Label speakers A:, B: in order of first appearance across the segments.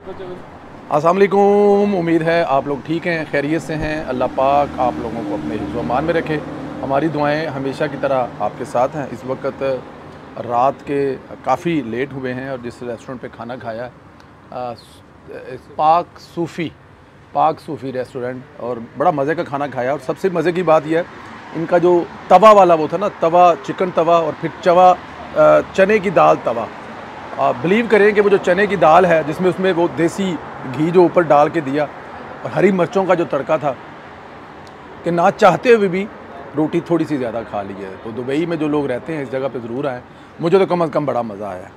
A: अस्सलाम वालेकुम। उम्मीद है आप लोग ठीक हैं, खैरियत से हैं। अल्लाह पाक आप लोगों को अपने हिफ्ज़ व अमान में रखे। हमारी दुआएं हमेशा की तरह आपके साथ हैं। इस वक्त रात के काफ़ी लेट हुए हैं और जिस रेस्टोरेंट पे खाना खाया पाक सूफ़ी रेस्टोरेंट, और बड़ा मज़े का खाना खाया। और सबसे मज़े की बात यह है, इनका जो तवा वाला वो था ना, तवा चिकन तवा और फिर चने की दाल तवा। बिलीव करें कि वो जो चने की दाल है जिसमें उसमें वो देसी घी जो ऊपर डाल के दिया और हरी मिर्चों का जो तड़का था कि ना चाहते हुए भी रोटी थोड़ी सी ज़्यादा खा ली है। तो दुबई में जो लोग रहते हैं इस जगह पे ज़रूर आएँ, मुझे तो कम अज़ कम बड़ा मज़ा आया।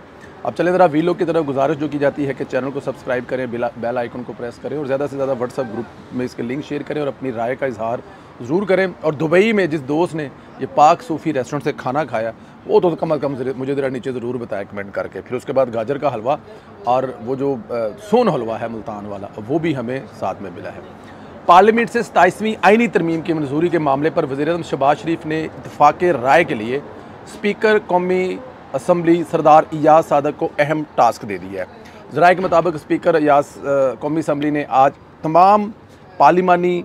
A: अब चलें ज़रा वीलॉग की तरफ। गुजारिश जो की जाती है कि चैनल को सब्सक्राइब करें, बेल आइकन को प्रेस करें और ज़्यादा से ज़्यादा व्हाट्सएप ग्रुप में इसके लिंक शेयर करें और अपनी राय का इजहार ज़रूर करें। और दुबई में जिस दोस्त ने ये पाक सूफ़ी रेस्टोरेंट से खाना खाया वो तो कम अज़ कम मुझे ज़रा नीचे ज़रूर बताया कमेंट करके। फिर उसके बाद गाजर का हलवा और वो जो सोन हलवा है मुल्तान वाला, वो भी हमें साथ में मिला है। पार्लियामेंट से 27वीं आईनी तरमीम की मंजूरी के मामले पर वज़ीर-ए-आज़म शहबाज शरीफ ने इत्तफ़ाक़ राय के लिए स्पीकर कौमी असम्बली सरदार इयाज़ सादक को अहम टास्क दे दिया है। ज़राए के मुताबिक स्पीकर इयाज़ कौमी असम्बली ने आज तमाम पार्लिमानी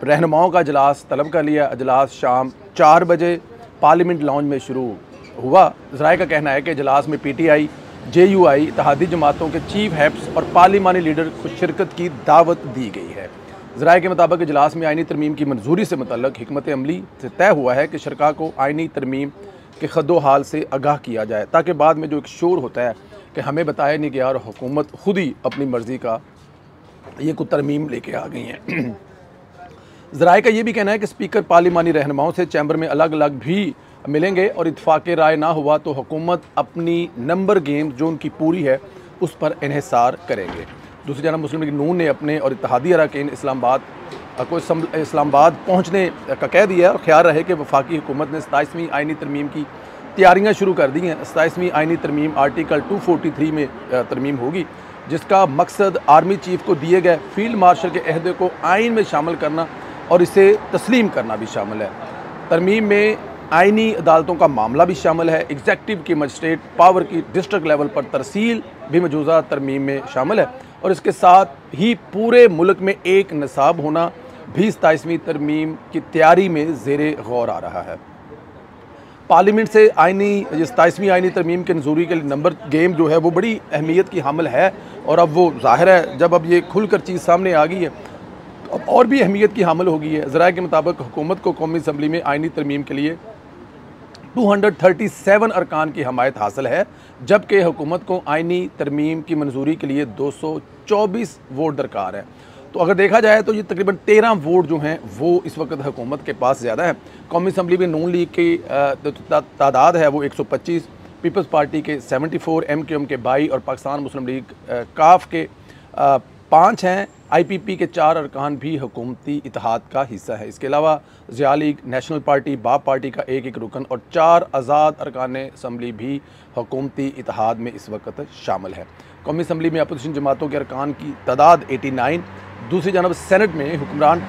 A: रहनुमाओं का अजलास तलब कर लिया। अजलास शाम 4 बजे पार्लियामेंट लॉन्ज में शुरू हुआ। ज़राए का कहना है कि अजलास में PTI, JUI, इत्तेहादी जमातों के चीफ हेड्स और पार्लिमानी लीडर को शिरकत की दावत दी गई है। ज़राए के मुताबिक अजलास में आइनी तरमीम की मंजूरी से मुतल्लिक़ हिकमत अमली से तय हुआ है कि शरका को आइनी तरमीम के खद्दो हाल से आगाह किया जाए, ताकि बाद में जो एक शोर होता है कि हमें बताया नहीं गया और हुकूमत खुद ही अपनी मर्ज़ी का ये कुछ तरमीम लेके आ गई हैं। ज़राए का ये भी कहना है कि स्पीकर पार्लिमानी रहनुमाओं से चैम्बर में अलग अलग भी मिलेंगे और इत्तफ़ाक़ राय ना हुआ तो हुकूमत अपनी नंबर गेम जो उनकी पूरी है उस पर इन्हिसार करेंगे। दूसरी जानब मुस्लिम लीग नून ने अपने और इत्तेहादी अरकान इस्लामाबाद पहुँचने का कह दिया और ख्याल रहे कि वफाकी हुकूमत ने 27वीं आइनी तरमीम की तैयारियाँ शुरू कर दी हैं। 27वीं आइनी तरमीम आर्टिकल 243 में तरमीम होगी, जिसका मकसद आर्मी चीफ को दिए गए फील्ड मार्शल के अहदे को आइन में शामिल करना और इसे तस्लीम करना भी शामिल है। तरमीम में आइनी अदालतों का मामला भी शामिल है। एग्जेक्टिव की मजिस्ट्रेट पावर की डिस्ट्रिक्ट लेवल पर तरसील भी मौजूदा तरमीम में शामिल है और इसके साथ ही पूरे मुल्क में एक निसाब होना भी 27वीं तरमीम की तैयारी में ज़ेरे गौर आ रहा है। पार्लियामेंट से 27वीं आइनी तरमीम के मंजूरी के लिए नंबर गेम जो है वो बड़ी अहमियत की हामिल है और अब वो ज़ाहिर है जब अब ये खुलकर चीज़ सामने आ गई है अब और भी अहमियत की हामिल हो गई है। ज़राए के मुताबिक हुकूमत को कौमी असम्बली में आइनी तरमीम के लिए 237 अरकान की हमायत हासिल है, जबकि हुकूमत को आइनी तरमीम की मंजूरी के लिए 224 वोट दरकार है। तो अगर देखा जाए तो ये तकरीबन 13 वोट जो हैं वो इस वक्त हुकूमत के पास ज़्यादा है। कौमी असम्बली में नून लीग की तादाद है वो 125, पीपल्स पार्टी के 74, MQM के 22 और पाकिस्तान मुस्लिम लीग काफ के 5 हैं। IPP के 4 अरकान भी हुकूमती इत्तेहाद का हिस्सा है। इसके अलावा ज़िया लीग, नेशनल पार्टी, बाप पार्टी का एक रुकन और 4 आज़ाद अरकान असम्बली भी हुकूमती इत्तेहाद में इस वक्त शामिल है। कौमी असम्बली में अपोजिशन जमातों के अरकान की तादाद 89। दूसरी जानब सेनेट में हुक्मरान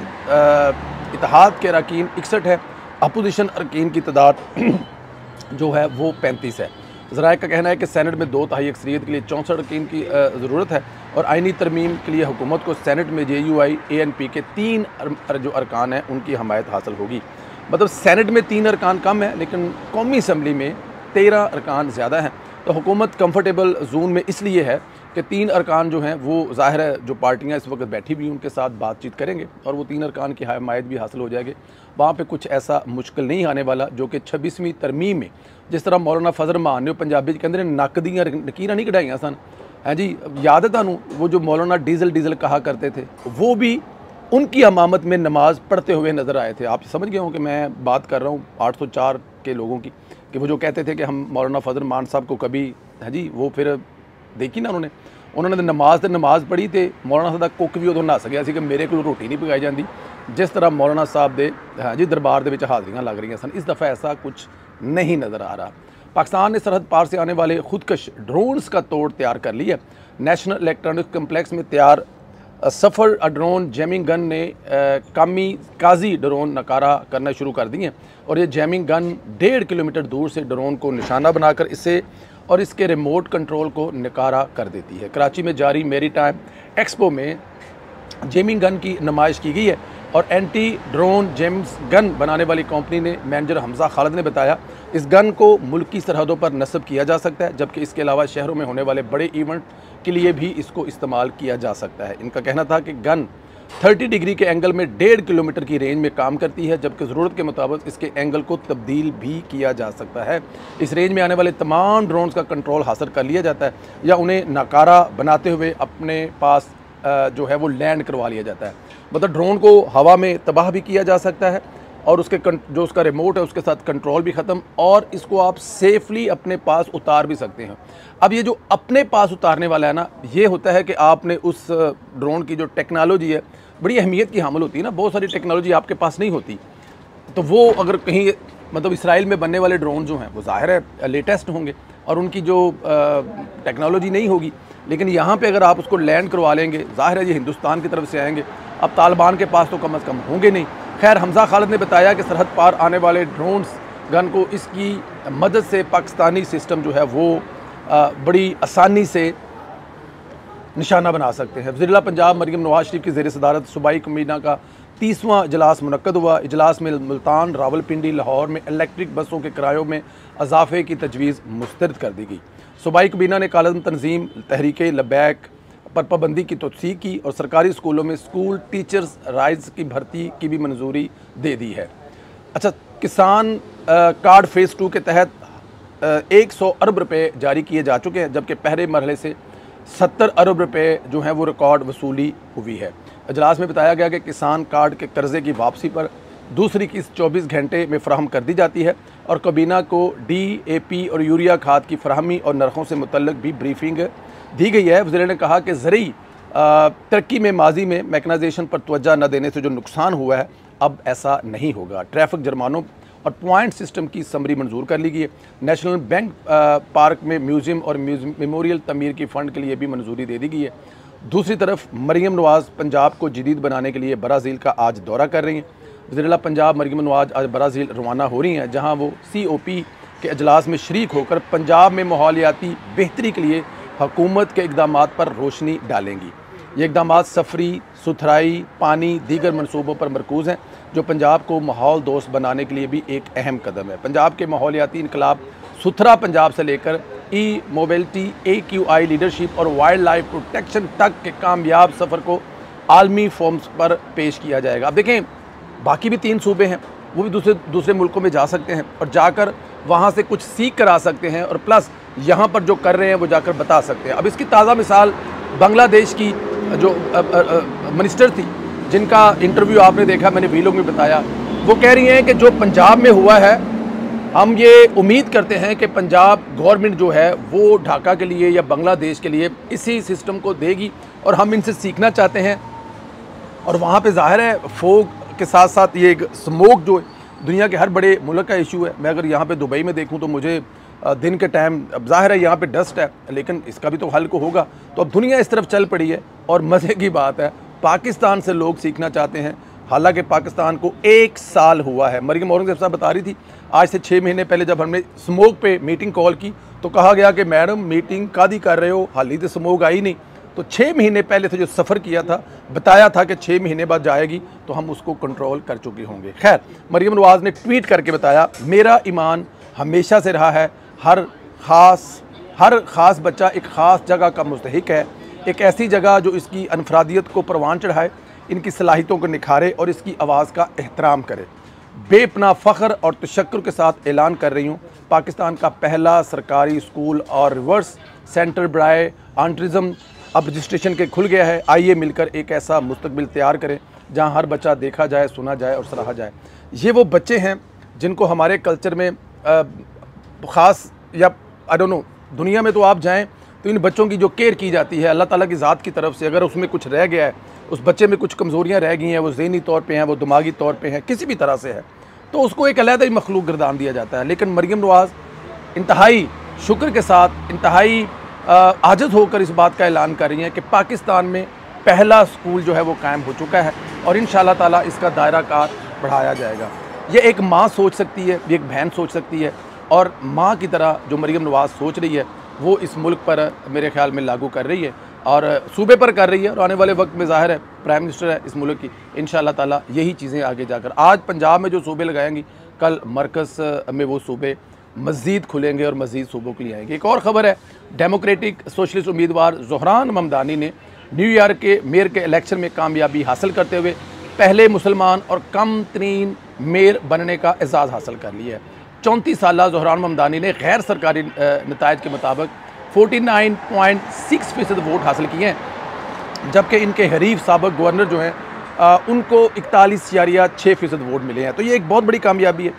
A: इत्तेहाद के अरकान 61 है। अपोजिशन अरकान की तादाद जो है वो 35 है। ज़राए का कहना है कि सेनेट में 2/3 अक्सरियत के लिए 64 अरकान की ज़रूरत है और आइनी तरमीम के लिए हुकूमत को सेनेट में JUI, ANP के 3 जो अरकान हैं उनकी हमायत हासिल होगी। मतलब सेनेट में 3 अरकान कम है लेकिन कौमी असम्बली में 13 अरकान ज़्यादा हैं। तो हुकूमत कंफर्टेबल जोन में इसलिए है कि 3 अरकान जो हैं वो ज़ाहिर है जो पार्टियाँ इस वक्त बैठी हुई उनके साथ बातचीत करेंगे और वो 3 अरकान की हमायत भी हासिल हो जाएगी। वहाँ पे कुछ ऐसा मुश्किल नहीं आने वाला जो कि 26वीं तरमीम में जिस तरह मौलाना फजल मान ने पंजाबी कहते हैं नक दियां नकीरां नहीं कढ़ाइयां सन, हैं जी, याद है तुहानू वो जो मौलाना डीजल कहा करते थे, वो भी उनकी अमामत में नमाज़ पढ़ते हुए नज़र आए थे। आप समझ गए हो कि मैं बात कर रहा हूँ 804 के लोगों की, कि वो जो कहते थे कि हम मौलाना फजल मान साहब को कभी, है जी, वो फिर देखी ना उन्होंने नमाज़ पढ़ी तो मौलाना साहब का कुक भी उदों नस गया कि मेरे को रोटी नहीं पकाई जाती, जिस तरह मौलाना साहब के, हाँ जी, दरबार के हाज़रियाँ लग रही सन। इस दफ़ा ऐसा कुछ नहीं नज़र आ रहा। पाकिस्तान ने सरहद पार से आने वाले खुदकश ड्रोन्स का तोड़ तैयार कर लिया। नेशनल इलेक्ट्रॉनिक कम्प्लेक्स में तैयार सफ़र ड्रोन जैमिंग गन ने काजी ड्रोन नकारा करना शुरू कर दिए और ये जैमिंग गन 1.5 किलोमीटर दूर से ड्रोन को निशाना बनाकर इसे और इसके रिमोट कंट्रोल को नकारा कर देती है। कराची में जारी मैरीटाइम एक्सपो में जेमिंग गन की नुमाइश की गई है और एंटी ड्रोन जेम्स गन बनाने वाली कंपनी ने मैनेजर हमजा खालिद ने बताया इस गन को मुल्की सरहदों पर नस्ब किया जा सकता है, जबकि इसके अलावा शहरों में होने वाले बड़े इवेंट के लिए भी इसको इस्तेमाल किया जा सकता है। इनका कहना था कि गन 30 डिग्री के एंगल में 1.5 किलोमीटर की रेंज में काम करती है, जबकि ज़रूरत के मुताबिक इसके एंगल को तब्दील भी किया जा सकता है। इस रेंज में आने वाले तमाम ड्रोन्स का कंट्रोल हासिल कर लिया जाता है या उन्हें नाकारा बनाते हुए अपने पास जो है वो लैंड करवा लिया जाता है। मतलब ड्रोन को हवा में तबाह भी किया जा सकता है और उसके जो उसका रिमोट है उसके साथ कंट्रोल भी ख़त्म, और इसको आप सेफली अपने पास उतार भी सकते हैं। अब ये जो अपने पास उतारने वाला है ना, ये होता है कि आपने उस ड्रोन की जो टेक्नोलॉजी है बड़ी अहमियत की हामिल होती है ना, बहुत सारी टेक्नोलॉजी आपके पास नहीं होती, तो वो अगर कहीं मतलब इसराइल में बनने वाले ड्रोन जो हैं वो ज़ाहिर है लेटेस्ट होंगे और उनकी जो टेक्नोलॉजी नहीं होगी, लेकिन यहाँ पे अगर आप उसको लैंड करवा लेंगे ज़ाहिर है ये हिंदुस्तान की तरफ से आएंगे, अब तालिबान के पास तो कम से कम होंगे नहीं। खैर हमजा खालिद ने बताया कि सरहद पार आने वाले ड्रोन्स गन को इसकी मदद से पाकिस्तानी सिस्टम जो है वो बड़ी आसानी से निशाना बना सकते हैं। वज़ीर-ए-आला पंजाब मरियम नवाज शरीफ की ज़ेर सदारत सूबाई कमीना का 30वां इजलास मुनक्कद हुआ। इजलास में मुल्तान, रावलपिंडी, लाहौर में इलेक्ट्रिक बसों के किरायों में इजाफे की तजवीज़ मुस्तरद कर दी गई। सूबाई कमीना ने कालम तंजीम तहरीक लबैक पर पाबंदी की तौसीक की और सरकारी स्कूलों में स्कूल टीचर्स राइट्स की भर्ती की भी मंजूरी दे दी है। अच्छा, किसान कार्ड फेज़ 2 के तहत 100 अरब रुपये जारी किए जा चुके हैं, जबकि पहले मरहले से 70 अरब रुपये जो हैं वो रिकॉर्ड वसूली हुई है। इजलास में बताया गया कि किसान कार्ड के कर्ज़े की वापसी पर दूसरी किस्त 24 घंटे में फराहम कर दी जाती है और काबीना को DAP और यूरिया खाद की फराहमी और नरखों से मुतल्लिक भी ब्रीफिंग दी गई है। वज़ीर ने कहा कि ज़रूरी तरक्की में माजी में मैकनाइजेशन पर तवज्जो न देने से जो नुकसान हुआ है अब ऐसा नहीं होगा। ट्रैफिक जुर्मानों और पॉइंट सिस्टम की समरी मंजूर कर ली गई है। नेशनल बैंक पार्क में म्यूज़ियम और मेमोरियल तमीर की फ़ंड के लिए भी मंजूरी दे दी गई है। दूसरी तरफ मरियम नवाज़ पंजाब को जदीद बनाने के लिए ब्राज़ील का आज दौरा कर रही हैं। वज़ीर-ए-आला पंजाब मरियम नवाज़ आज ब्राज़ील रवाना हो रही हैं, जहाँ वो COP के अजलास में शरीक होकर पंजाब में माहौलियाती बेहतरी के लिए हुकूमत के इक़दाम पर रोशनी डालेंगी। ये इक़दाम सफरी, सुथराई, पानी, दीगर मनसूबों पर मरकूज़ हैं जो पंजाब को माहौल दोस्त बनाने के लिए भी एक अहम कदम है। पंजाब के माहौलियाती इनकलाब सुथरा पंजाब से लेकर मोबिलिटी, AQI लीडरशिप और वाइल्ड लाइफ प्रोटेक्शन तक के कामयाब सफ़र को आलमी फॉर्म्स पर पेश किया जाएगा। अब देखें, बाकी भी 3 सूबे हैं, वो भी दूसरे मुल्कों में जा सकते हैं और जाकर वहाँ से कुछ सीख कर आ सकते हैं और प्लस यहाँ पर जो कर रहे हैं वो जाकर बता सकते हैं। अब इसकी ताज़ा मिसाल बांग्लादेश की जो मिनिस्टर थी, जिनका इंटरव्यू आपने देखा, मैंने वीलॉग में बताया, वो कह रही हैं कि जो पंजाब में हुआ है, हम ये उम्मीद करते हैं कि पंजाब गवर्नमेंट जो है वो ढाका के लिए या बांग्लादेश के लिए इसी सिस्टम को देगी और हम इनसे सीखना चाहते हैं। और वहाँ पे ज़ाहिर है फोग के साथ साथ ये एक स्मोक जो दुनिया के हर बड़े मुल्क का इशू है। मैं अगर यहाँ पे दुबई में देखूँ तो मुझे दिन के टाइम, अब ज़ाहिर है यहाँ पे डस्ट है, लेकिन इसका भी तो हल को होगा। तो अब दुनिया इस तरफ चल पड़ी है और मज़े की बात है पाकिस्तान से लोग सीखना चाहते हैं, हालांकि पाकिस्तान को 1 साल हुआ है। मरियम औरंगज़ेब साहब बता रही थी आज से 6 महीने पहले जब हमने स्मोक पे मीटिंग कॉल की तो कहा गया कि मैडम मीटिंग कादी कर रहे हो, हाल ही तो स्मोक आई नहीं। तो 6 महीने पहले से जो सफ़र किया था, बताया था कि 6 महीने बाद जाएगी तो हम उसको कंट्रोल कर चुके होंगे। खैर, मरियम नवाज़ ने ट्वीट करके बताया, मेरा ईमान हमेशा से रहा है, हर ख़ास बच्चा एक ख़ास जगह का मुस्तहिक है, एक ऐसी जगह जो इसकी अनफरादियत को परवान चढ़ाए, इनकी सलाहियतों को निखारे और इसकी आवाज़ का एहतराम करे। बेपना फ़ख्र और तशक्कुर के साथ ऐलान कर रही हूँ, पाकिस्तान का पहला सरकारी स्कूल और रिवर्स सेंटर बराए ऑटिज़म अब रजिस्ट्रेशन के खुल गया है। आइए मिलकर एक ऐसा मुस्तकबिल तैयार करें जहाँ हर बच्चा देखा जाए, सुना जाए और सराहा जाए। ये वो बच्चे हैं जिनको हमारे कल्चर में ख़ास या आई डोंट नो, दुनिया में तो आप जाएं तो इन बच्चों की जो केयर की जाती है अल्लाह ताला की ज़ात की तरफ से, अगर उसमें कुछ रह गया है, उस बच्चे में कुछ कमज़ोरियाँ रह गई हैं, वो ज़हनी तौर पे हैं, वो दिमागी तौर पे हैं, किसी भी तरह से है, तो उसको एक अलहदा ही मखलूक गर्दान दिया जाता है। लेकिन मरियम नवाज़ इंतहाई शुक्र के साथ, इंतहाई आजिज़ होकर इस बात का ऐलान कर रही हैं कि पाकिस्तान में पहला स्कूल जो है वो कायम हो चुका है और इंशाअल्लाह ताला इसका दायरा कार बढ़ाया जाएगा। ये एक माँ सोच सकती है, ये एक बहन सोच सकती है, और माँ की तरह जो मरियम नवाज़ सोच रही है वो इस मुल्क पर मेरे ख्याल में लागू कर रही है और सूबे पर कर रही है, और आने वाले वक्त में ज़ाहिर है प्राइम मिनिस्टर है इस मुल्क की, इंशाअल्लाह ताला यही चीज़ें आगे जाकर, आज पंजाब में जो सूबे लगाएंगी कल मरकज़ में वो सूबे मज़ीद खुलेंगे और मज़ीद सूबों के लिए आएंगे। एक और ख़बर है, डेमोक्रेटिक सोशलिस्ट उम्मीदवार ज़ोहरान ममदानी ने न्यूयॉर्क के मेयर के इलेक्शन में कामयाबी हासिल करते हुए पहले मुसलमान और कम तरीन मेयर बनने का एजाज़ हासिल कर लिया है। 34 साला ज़ोहरान ममदानी ने गैर सरकारी नतायज के मुताबिक 49.6% वोट हासिल किए हैं, जबकि इनके हरीफ साबिक़ गवर्नर जो हैं उनको 41.6% वोट मिले हैं। तो ये एक बहुत बड़ी कामयाबी है।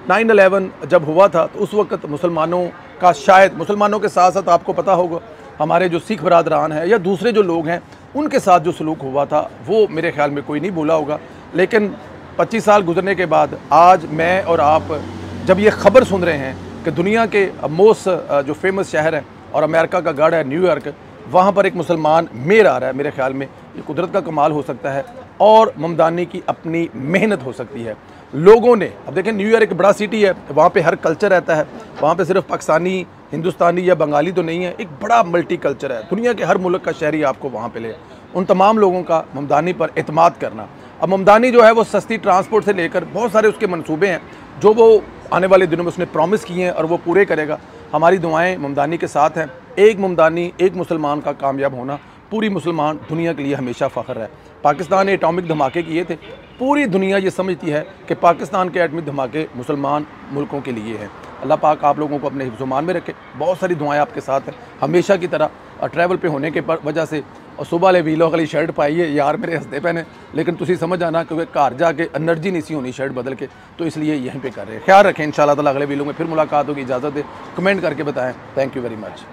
A: 9/11 जब हुआ था तो उस वक्त मुसलमानों का, शायद मुसलमानों के साथ साथ आपको पता होगा हमारे जो सिख बरादरान हैं या दूसरे जो लोग हैं उनके साथ जो सलूक हुआ था वो मेरे ख्याल में कोई नहीं भूला होगा। लेकिन 25 साल गुजरने के बाद आज मैं और आप जब ये ख़बर सुन रहे हैं कि दुनिया के मोस्ट जो फेमस शहर है और अमेरिका का गढ़ है न्यूयॉर्क, वहाँ पर एक मुसलमान मेयर आ रहा है, मेरे ख्याल में ये कुदरत का कमाल हो सकता है और ममदानी की अपनी मेहनत हो सकती है। लोगों ने, अब देखें न्यूयॉर्क एक बड़ा सिटी है, वहाँ पे हर कल्चर रहता है, वहाँ पे सिर्फ पाकिस्तानी, हिंदुस्तानी या बंगाली तो नहीं है, एक बड़ा मल्टी कल्चर है, दुनिया के हर मुल्क का शहरी आपको वहाँ पे ले। उन तमाम लोगों का ममदानी पर एतमाद करना, अब ममदानी जो है वो सस्ती ट्रांसपोर्ट से लेकर बहुत सारे उसके मंसूबे हैं जो वो आने वाले दिनों में उसने प्रॉमिस किए हैं और वो पूरे करेगा। हमारी दुआएं ममदानी के साथ हैं। एक ममदानी, एक मुसलमान का कामयाब होना पूरी मुसलमान दुनिया के लिए हमेशा फ़ख्र है। पाकिस्तान ने एटॉमिक धमाके किए थे, पूरी दुनिया ये समझती है कि पाकिस्तान के एटॉमिक धमाके मुसलमान मुल्कों के लिए हैं। अल्लाह पाक आप लोगों को अपने हिफ्ज़-ओ-मान में रखे। बहुत सारी दुआएं आपके साथ हैं हमेशा की तरह। और ट्रैवल पे होने के वजह से और सुबह वाले वीलों वाली शर्ट पाई है यार मेरे हंसते पहने, लेकिन तुसी समझ आना क्योंकि घर जाके एनर्जी नहीं सी होनी शर्ट बदल के, तो इसलिए यहीं पे कर रहे हैं। ख्याल रखें, इंशाल्लाह ताला अगले वीलों में फिर मुलाकात होगी। इजाज़त दे, कमेंट करके बताएं। Thank you very much.